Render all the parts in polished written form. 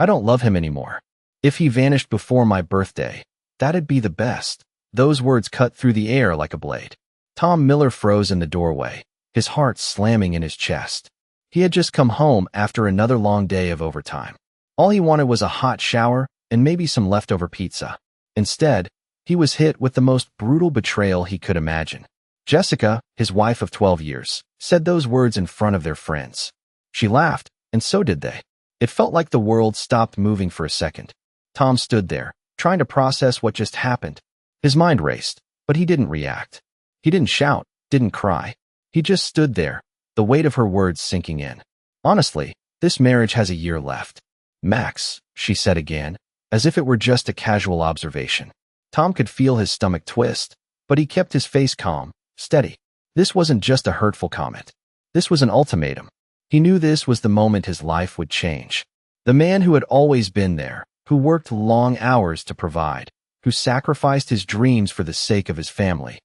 I don't love him anymore. If he vanished before my birthday, that'd be the best. Those words cut through the air like a blade. Tom Miller froze in the doorway, his heart slamming in his chest. He had just come home after another long day of overtime. All he wanted was a hot shower and maybe some leftover pizza. Instead, he was hit with the most brutal betrayal he could imagine. Jessica, his wife of 12 years, said those words in front of their friends. She laughed, and so did they. It felt like the world stopped moving for a second. Tom stood there, trying to process what just happened. His mind raced, but he didn't react. He didn't shout, didn't cry. He just stood there, the weight of her words sinking in. Honestly, this marriage has a year left. Max, she said again, as if it were just a casual observation. Tom could feel his stomach twist, but he kept his face calm, steady. This wasn't just a hurtful comment. This was an ultimatum. He knew this was the moment his life would change. The man who had always been there, who worked long hours to provide, who sacrificed his dreams for the sake of his family.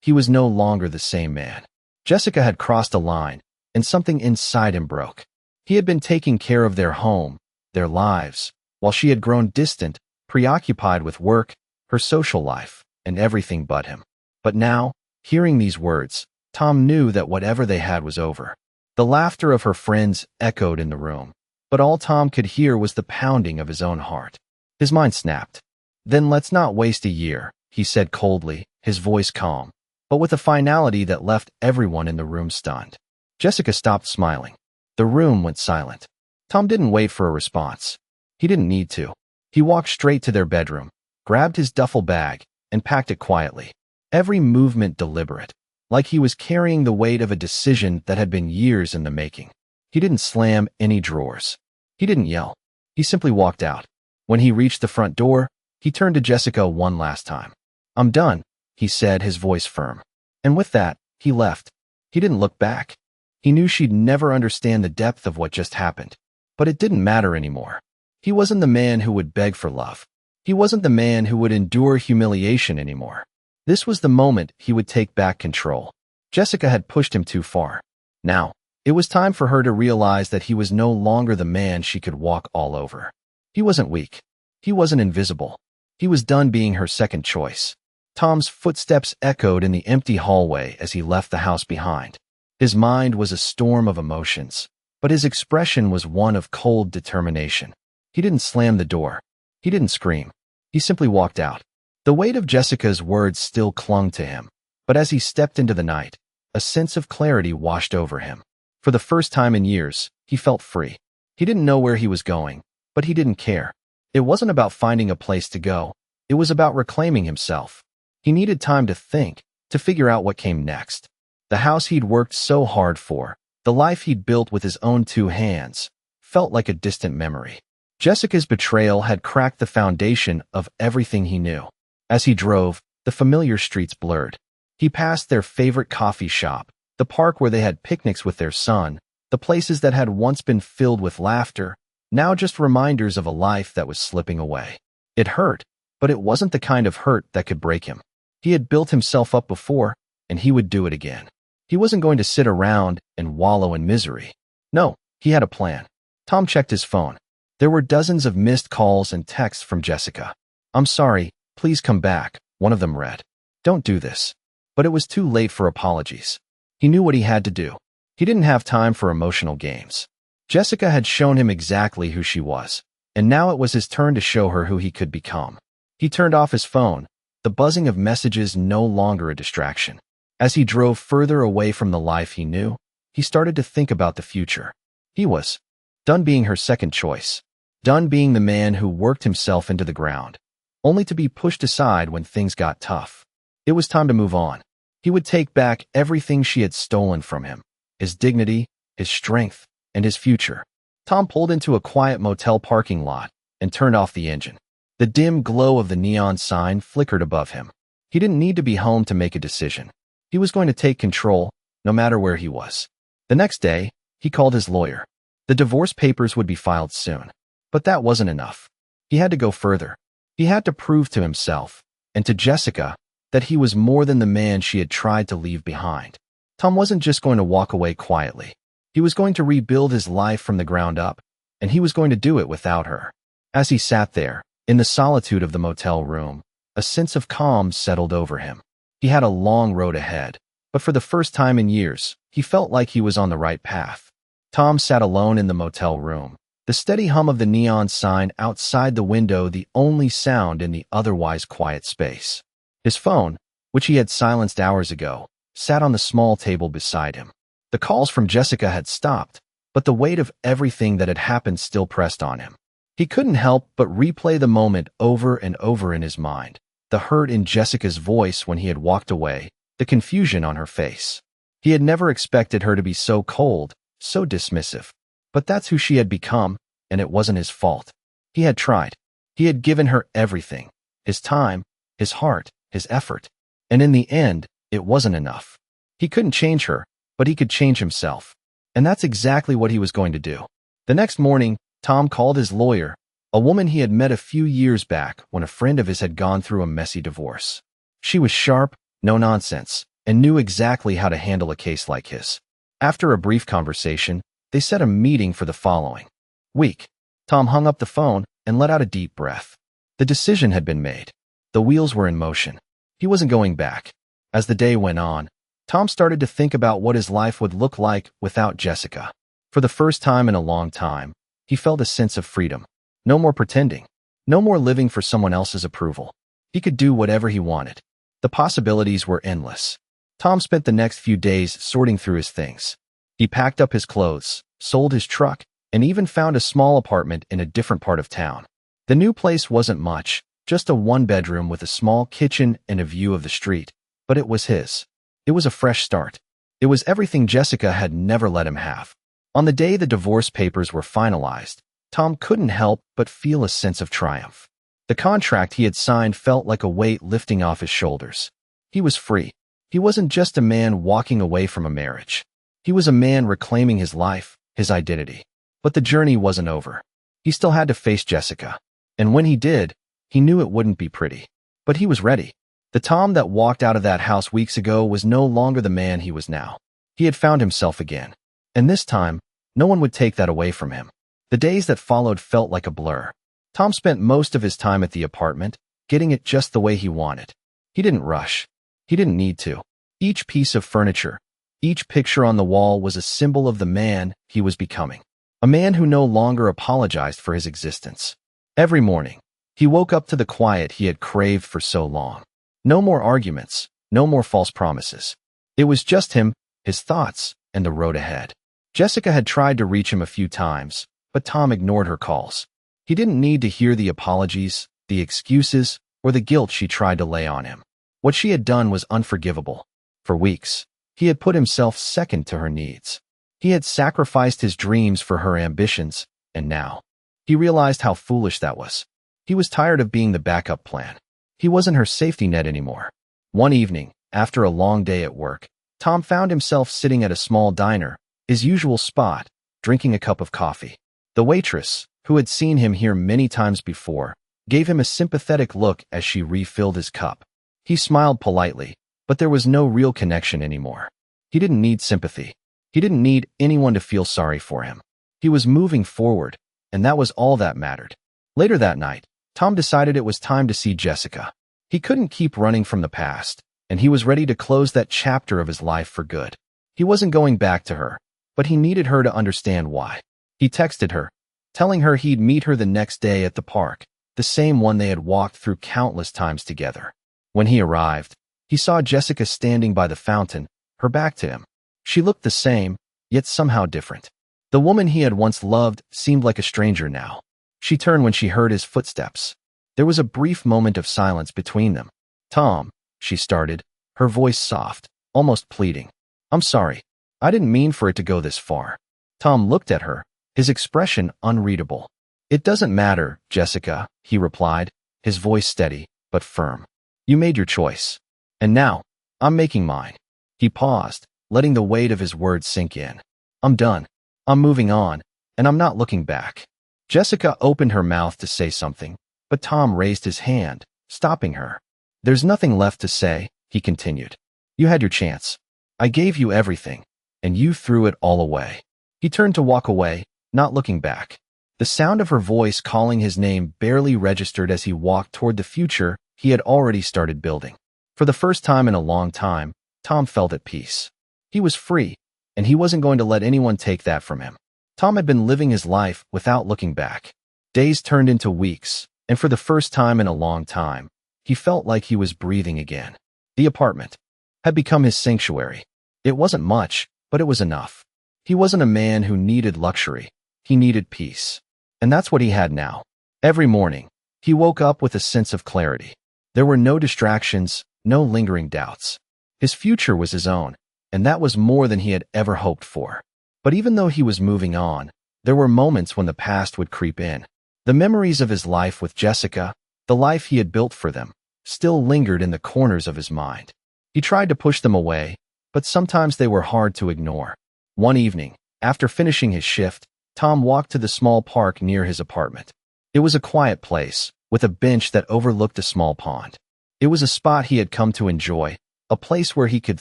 He was no longer the same man. Jessica had crossed a line, and something inside him broke. He had been taking care of their home, their lives, while she had grown distant, preoccupied with work, her social life, and everything but him. But now, hearing these words, Tom knew that whatever they had was over. The laughter of her friends echoed in the room, but all Tom could hear was the pounding of his own heart. His mind snapped. Then let's not waste a year, he said coldly, his voice calm, but with a finality that left everyone in the room stunned. Jessica stopped smiling. The room went silent. Tom didn't wait for a response. He didn't need to. He walked straight to their bedroom, grabbed his duffel bag, and packed it quietly. Every movement deliberate, like he was carrying the weight of a decision that had been years in the making. He didn't slam any drawers. He didn't yell. He simply walked out. When he reached the front door, he turned to Jessica one last time. "I'm done," he said, his voice firm. And with that, he left. He didn't look back. He knew she'd never understand the depth of what just happened. But it didn't matter anymore. He wasn't the man who would beg for love. He wasn't the man who would endure humiliation anymore. This was the moment he would take back control. Jessica had pushed him too far. Now, it was time for her to realize that he was no longer the man she could walk all over. He wasn't weak. He wasn't invisible. He was done being her second choice. Tom's footsteps echoed in the empty hallway as he left the house behind. His mind was a storm of emotions, but his expression was one of cold determination. He didn't slam the door. He didn't scream. He simply walked out. The weight of Jessica's words still clung to him, but as he stepped into the night, a sense of clarity washed over him. For the first time in years, he felt free. He didn't know where he was going, but he didn't care. It wasn't about finding a place to go. It was about reclaiming himself. He needed time to think, to figure out what came next. The house he'd worked so hard for, the life he'd built with his own two hands, felt like a distant memory. Jessica's betrayal had cracked the foundation of everything he knew. As he drove, the familiar streets blurred. He passed their favorite coffee shop, the park where they had picnics with their son, the places that had once been filled with laughter, now just reminders of a life that was slipping away. It hurt, but it wasn't the kind of hurt that could break him. He had built himself up before, and he would do it again. He wasn't going to sit around and wallow in misery. No, he had a plan. Tom checked his phone. There were dozens of missed calls and texts from Jessica. "I'm sorry, please come back," one of them read. "Don't do this." But it was too late for apologies. He knew what he had to do. He didn't have time for emotional games. Jessica had shown him exactly who she was, and now it was his turn to show her who he could become. He turned off his phone, the buzzing of messages no longer a distraction. As he drove further away from the life he knew, he started to think about the future. He was done being her second choice, done being the man who worked himself into the ground, only to be pushed aside when things got tough. It was time to move on. He would take back everything she had stolen from him, his dignity, his strength, and his future. Tom pulled into a quiet motel parking lot and turned off the engine. The dim glow of the neon sign flickered above him. He didn't need to be home to make a decision. He was going to take control, no matter where he was. The next day, he called his lawyer. The divorce papers would be filed soon. But that wasn't enough. He had to go further. He had to prove to himself, and to Jessica, that he was more than the man she had tried to leave behind. Tom wasn't just going to walk away quietly. He was going to rebuild his life from the ground up, and he was going to do it without her. As he sat there, in the solitude of the motel room, a sense of calm settled over him. He had a long road ahead, but for the first time in years, he felt like he was on the right path. Tom sat alone in the motel room, the steady hum of the neon sign outside the window the only sound in the otherwise quiet space. His phone, which he had silenced hours ago, sat on the small table beside him. The calls from Jessica had stopped, but the weight of everything that had happened still pressed on him. He couldn't help but replay the moment over and over in his mind. The hurt in Jessica's voice when he had walked away, the confusion on her face. He had never expected her to be so cold, so dismissive. But that's who she had become, and it wasn't his fault. He had tried. He had given her everything, his time, his heart, his effort. And in the end, it wasn't enough. He couldn't change her, but he could change himself. And that's exactly what he was going to do. The next morning, Tom called his lawyer, a woman he had met a few years back when a friend of his had gone through a messy divorce. She was sharp, no nonsense, and knew exactly how to handle a case like his. After a brief conversation, they set a meeting for the following week. Tom hung up the phone and let out a deep breath. The decision had been made. The wheels were in motion. He wasn't going back. As the day went on, Tom started to think about what his life would look like without Jessica. For the first time in a long time, he felt a sense of freedom. No more pretending. No more living for someone else's approval. He could do whatever he wanted. The possibilities were endless. Tom spent the next few days sorting through his things. He packed up his clothes, sold his truck, and even found a small apartment in a different part of town. The new place wasn't much, just a one-bedroom with a small kitchen and a view of the street, but it was his. It was a fresh start. It was everything Jessica had never let him have. On the day the divorce papers were finalized, Tom couldn't help but feel a sense of triumph. The contract he had signed felt like a weight lifting off his shoulders. He was free. He wasn't just a man walking away from a marriage. He was a man reclaiming his life, his identity. But the journey wasn't over. He still had to face Jessica. And when he did, he knew it wouldn't be pretty. But he was ready. The Tom that walked out of that house weeks ago was no longer the man he was now. He had found himself again. And this time, no one would take that away from him. The days that followed felt like a blur. Tom spent most of his time at the apartment, getting it just the way he wanted. He didn't rush. He didn't need to. Each piece of furniture, each picture on the wall was a symbol of the man he was becoming. A man who no longer apologized for his existence. Every morning, he woke up to the quiet he had craved for so long. No more arguments, no more false promises. It was just him, his thoughts, and the road ahead. Jessica had tried to reach him a few times, but Tom ignored her calls. He didn't need to hear the apologies, the excuses, or the guilt she tried to lay on him. What she had done was unforgivable. For weeks, he had put himself second to her needs. He had sacrificed his dreams for her ambitions, and now, he realized how foolish that was. He was tired of being the backup plan. He wasn't her safety net anymore. One evening, after a long day at work, Tom found himself sitting at a small diner, his usual spot, drinking a cup of coffee. The waitress, who had seen him here many times before, gave him a sympathetic look as she refilled his cup. He smiled politely, but there was no real connection anymore. He didn't need sympathy. He didn't need anyone to feel sorry for him. He was moving forward, and that was all that mattered. Later that night, Tom decided it was time to see Jessica. He couldn't keep running from the past, and he was ready to close that chapter of his life for good. He wasn't going back to her, but he needed her to understand why. He texted her, telling her he'd meet her the next day at the park, the same one they had walked through countless times together. When he arrived, he saw Jessica standing by the fountain, her back to him. She looked the same, yet somehow different. The woman he had once loved seemed like a stranger now. She turned when she heard his footsteps. There was a brief moment of silence between them. "Tom," she started, her voice soft, almost pleading. "I'm sorry. I didn't mean for it to go this far." Tom looked at her, his expression unreadable. "It doesn't matter, Jessica," he replied, his voice steady, but firm. "You made your choice. And now, I'm making mine." He paused, letting the weight of his words sink in. "I'm done. I'm moving on, and I'm not looking back." Jessica opened her mouth to say something, but Tom raised his hand, stopping her. "There's nothing left to say," he continued. "You had your chance. I gave you everything, and you threw it all away." He turned to walk away, not looking back. The sound of her voice calling his name barely registered as he walked toward the future he had already started building. For the first time in a long time, Tom felt at peace. He was free, and he wasn't going to let anyone take that from him. Tom had been living his life without looking back. Days turned into weeks, and for the first time in a long time, he felt like he was breathing again. The apartment had become his sanctuary. It wasn't much, but it was enough. He wasn't a man who needed luxury. He needed peace. And that's what he had now. Every morning, he woke up with a sense of clarity. There were no distractions, no lingering doubts. His future was his own, and that was more than he had ever hoped for. But even though he was moving on, there were moments when the past would creep in. The memories of his life with Jessica, the life he had built for them, still lingered in the corners of his mind. He tried to push them away, but sometimes they were hard to ignore. One evening, after finishing his shift, Tom walked to the small park near his apartment. It was a quiet place, with a bench that overlooked a small pond. It was a spot he had come to enjoy, a place where he could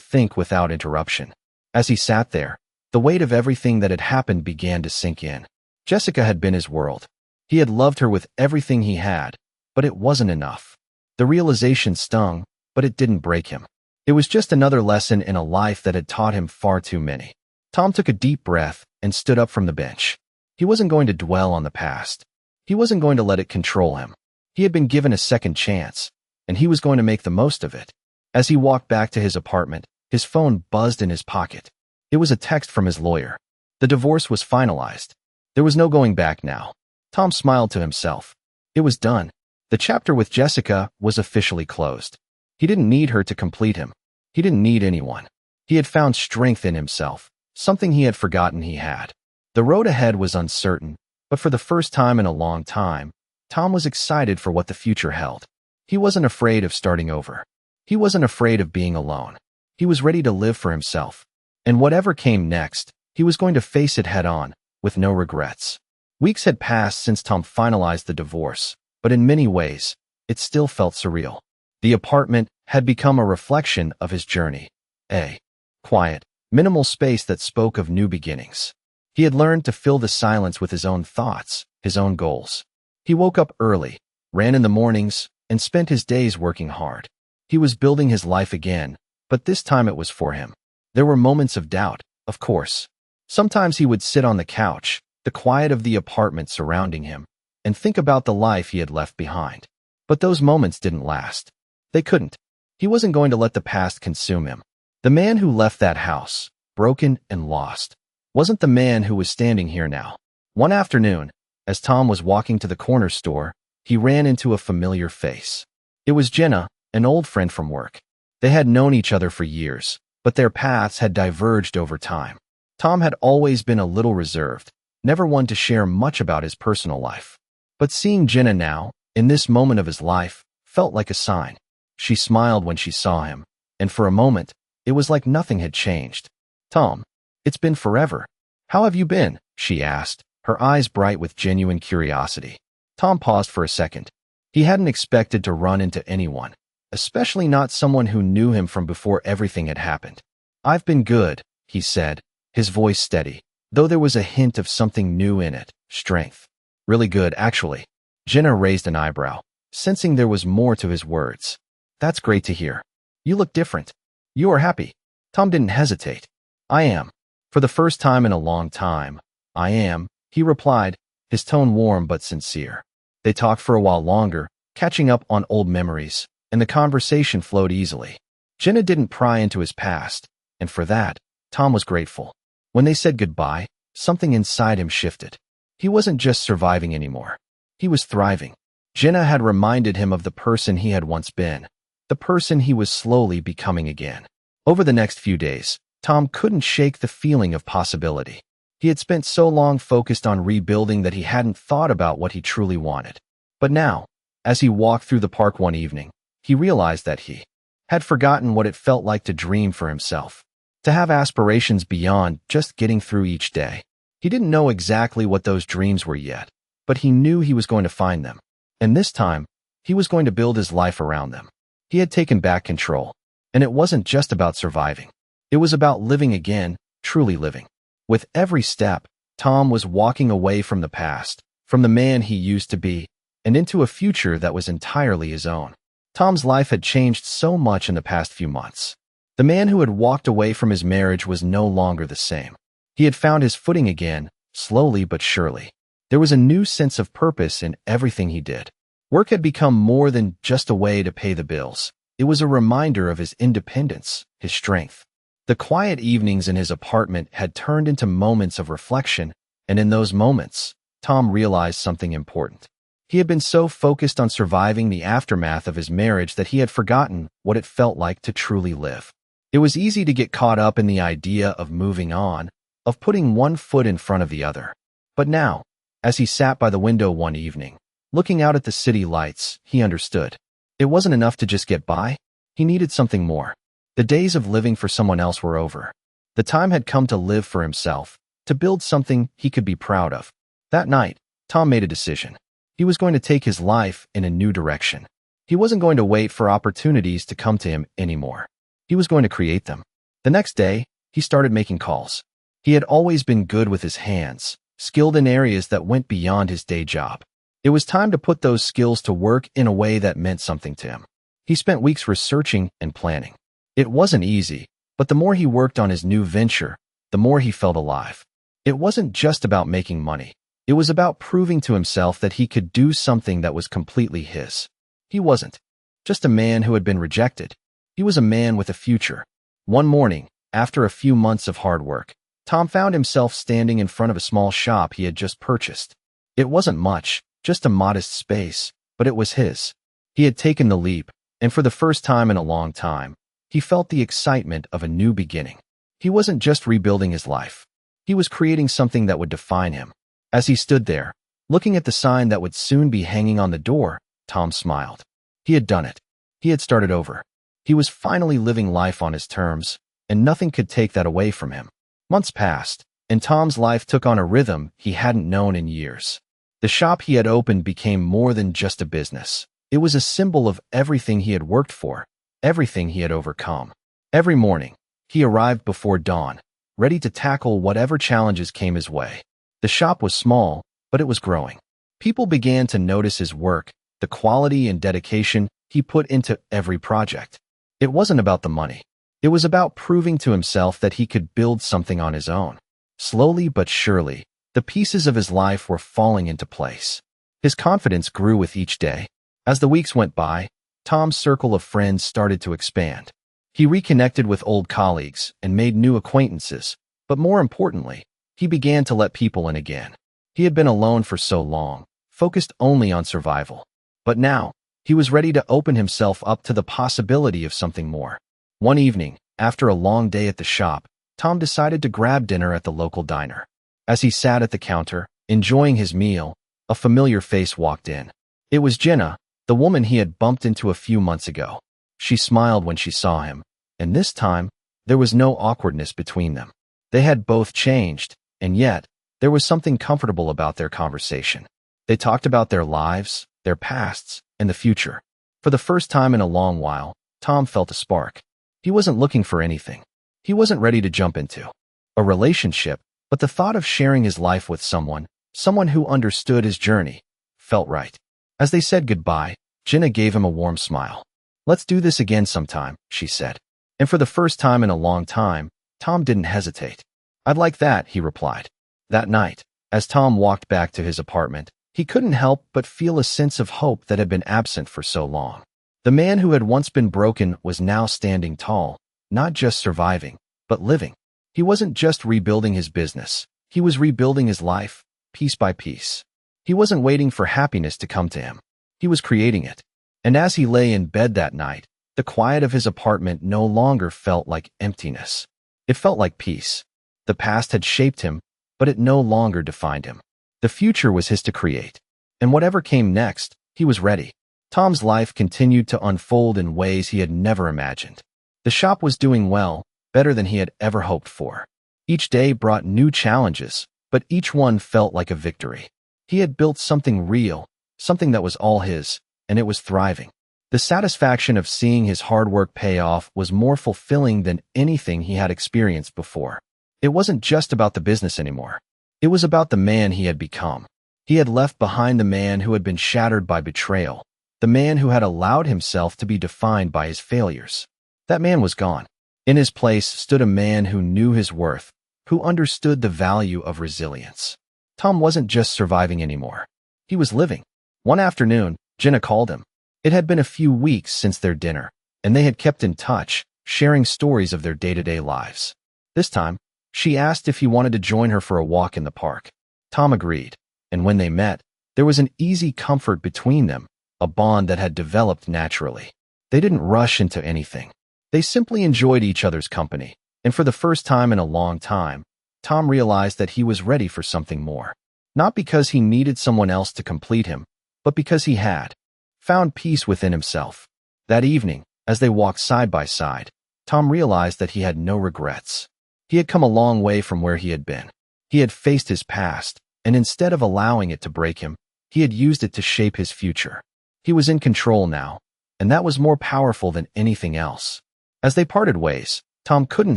think without interruption. As he sat there, the weight of everything that had happened began to sink in. Jessica had been his world. He had loved her with everything he had, but it wasn't enough. The realization stung, but it didn't break him. It was just another lesson in a life that had taught him far too many. Tom took a deep breath and stood up from the bench. He wasn't going to dwell on the past. He wasn't going to let it control him. He had been given a second chance, and he was going to make the most of it. As he walked back to his apartment, his phone buzzed in his pocket. It was a text from his lawyer. The divorce was finalized. There was no going back now. Tom smiled to himself. It was done. The chapter with Jessica was officially closed. He didn't need her to complete him. He didn't need anyone. He had found strength in himself, something he had forgotten he had. The road ahead was uncertain, but for the first time in a long time, Tom was excited for what the future held. He wasn't afraid of starting over. He wasn't afraid of being alone. He was ready to live for himself. And whatever came next, he was going to face it head on, with no regrets. Weeks had passed since Tom finalized the divorce, but in many ways, it still felt surreal. The apartment had become a reflection of his journey. A quiet, minimal space that spoke of new beginnings. He had learned to fill the silence with his own thoughts, his own goals. He woke up early, ran in the mornings, and spent his days working hard. He was building his life again, but this time it was for him. There were moments of doubt, of course. Sometimes he would sit on the couch, the quiet of the apartment surrounding him, and think about the life he had left behind. But those moments didn't last. They couldn't. He wasn't going to let the past consume him. The man who left that house, broken and lost, wasn't the man who was standing here now. One afternoon, as Tom was walking to the corner store, he ran into a familiar face. It was Jenna, an old friend from work. They had known each other for years, but their paths had diverged over time. Tom had always been a little reserved, never one to share much about his personal life. But seeing Jenna now, in this moment of his life, felt like a sign. She smiled when she saw him, and for a moment, it was like nothing had changed. "Tom, it's been forever. How have you been?" she asked, her eyes bright with genuine curiosity. Tom paused for a second. He hadn't expected to run into anyone, especially not someone who knew him from before everything had happened. "I've been good," he said, his voice steady, though there was a hint of something new in it, strength. "Really good, actually." Jenna raised an eyebrow, sensing there was more to his words. "That's great to hear. You look different. You are happy." Tom didn't hesitate. "I am. For the first time in a long time, I am," he replied, his tone warm but sincere. They talked for a while longer, catching up on old memories, and the conversation flowed easily. Jenna didn't pry into his past, and for that, Tom was grateful. When they said goodbye, something inside him shifted. He wasn't just surviving anymore. He was thriving. Jenna had reminded him of the person he had once been, the person he was slowly becoming again. Over the next few days, Tom couldn't shake the feeling of possibility. He had spent so long focused on rebuilding that he hadn't thought about what he truly wanted. But now, as he walked through the park one evening, he realized that he had forgotten what it felt like to dream for himself, to have aspirations beyond just getting through each day. He didn't know exactly what those dreams were yet, but he knew he was going to find them. And this time, he was going to build his life around them. He had taken back control, and it wasn't just about surviving. It was about living again, truly living. With every step, Tom was walking away from the past, from the man he used to be, and into a future that was entirely his own. Tom's life had changed so much in the past few months. The man who had walked away from his marriage was no longer the same. He had found his footing again, slowly but surely. There was a new sense of purpose in everything he did. Work had become more than just a way to pay the bills. It was a reminder of his independence, his strength. The quiet evenings in his apartment had turned into moments of reflection, and in those moments, Tom realized something important. He had been so focused on surviving the aftermath of his marriage that he had forgotten what it felt like to truly live. It was easy to get caught up in the idea of moving on, of putting one foot in front of the other. But now, as he sat by the window one evening, looking out at the city lights, he understood. It wasn't enough to just get by. He needed something more. The days of living for someone else were over. The time had come to live for himself, to build something he could be proud of. That night, Tom made a decision. He was going to take his life in a new direction. He wasn't going to wait for opportunities to come to him anymore. He was going to create them. The next day, he started making calls. He had always been good with his hands, skilled in areas that went beyond his day job. It was time to put those skills to work in a way that meant something to him. He spent weeks researching and planning. It wasn't easy, but the more he worked on his new venture, the more he felt alive. It wasn't just about making money. It was about proving to himself that he could do something that was completely his. He wasn't just a man who had been rejected. He was a man with a future. One morning, after a few months of hard work, Tom found himself standing in front of a small shop he had just purchased. It wasn't much, just a modest space, but it was his. He had taken the leap, and for the first time in a long time, he felt the excitement of a new beginning. He wasn't just rebuilding his life. He was creating something that would define him. As he stood there, looking at the sign that would soon be hanging on the door, Tom smiled. He had done it. He had started over. He was finally living life on his terms, and nothing could take that away from him. Months passed, and Tom's life took on a rhythm he hadn't known in years. The shop he had opened became more than just a business. It was a symbol of everything he had worked for, everything he had overcome. Every morning, he arrived before dawn, ready to tackle whatever challenges came his way. The shop was small, but it was growing. People began to notice his work, the quality and dedication he put into every project. It wasn't about the money. It was about proving to himself that he could build something on his own. Slowly but surely, the pieces of his life were falling into place. His confidence grew with each day. As the weeks went by, Tom's circle of friends started to expand. He reconnected with old colleagues and made new acquaintances, but more importantly, he began to let people in again. He had been alone for so long, focused only on survival. But now, he was ready to open himself up to the possibility of something more. One evening, after a long day at the shop, Tom decided to grab dinner at the local diner. As he sat at the counter, enjoying his meal, a familiar face walked in. It was Jenna, the woman he had bumped into a few months ago. She smiled when she saw him, and this time, there was no awkwardness between them. They had both changed, and yet, there was something comfortable about their conversation. They talked about their lives, their pasts, and the future. For the first time in a long while, Tom felt a spark. He wasn't looking for anything. He wasn't ready to jump into a relationship, but the thought of sharing his life with someone who understood his journey, felt right. As they said goodbye, Jenna gave him a warm smile. "Let's do this again sometime," she said. And for the first time in a long time, Tom didn't hesitate. "I'd like that," he replied. That night, as Tom walked back to his apartment, he couldn't help but feel a sense of hope that had been absent for so long. The man who had once been broken was now standing tall, not just surviving, but living. He wasn't just rebuilding his business. He was rebuilding his life, piece by piece. He wasn't waiting for happiness to come to him. He was creating it. And as he lay in bed that night, the quiet of his apartment no longer felt like emptiness. It felt like peace. The past had shaped him, but it no longer defined him. The future was his to create. And whatever came next, he was ready. Tom's life continued to unfold in ways he had never imagined. The shop was doing well, better than he had ever hoped for. Each day brought new challenges, but each one felt like a victory. He had built something real, something that was all his, and it was thriving. The satisfaction of seeing his hard work pay off was more fulfilling than anything he had experienced before. It wasn't just about the business anymore. It was about the man he had become. He had left behind the man who had been shattered by betrayal, the man who had allowed himself to be defined by his failures. That man was gone. In his place stood a man who knew his worth, who understood the value of resilience. Tom wasn't just surviving anymore. He was living. One afternoon, Jenna called him. It had been a few weeks since their dinner, and they had kept in touch, sharing stories of their day-to-day lives. This time, she asked if he wanted to join her for a walk in the park. Tom agreed, and when they met, there was an easy comfort between them, a bond that had developed naturally. They didn't rush into anything. They simply enjoyed each other's company, and for the first time in a long time, Tom realized that he was ready for something more. Not because he needed someone else to complete him, but because he had found peace within himself. That evening, as they walked side by side, Tom realized that he had no regrets. He had come a long way from where he had been. He had faced his past, and instead of allowing it to break him, he had used it to shape his future. He was in control now, and that was more powerful than anything else. As they parted ways, Tom couldn't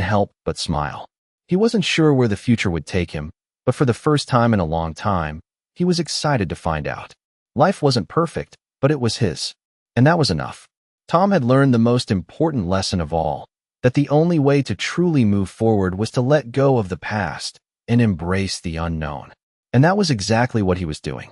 help but smile. He wasn't sure where the future would take him, but for the first time in a long time, he was excited to find out. Life wasn't perfect, but it was his. And that was enough. Tom had learned the most important lesson of all, that the only way to truly move forward was to let go of the past and embrace the unknown. And that was exactly what he was doing.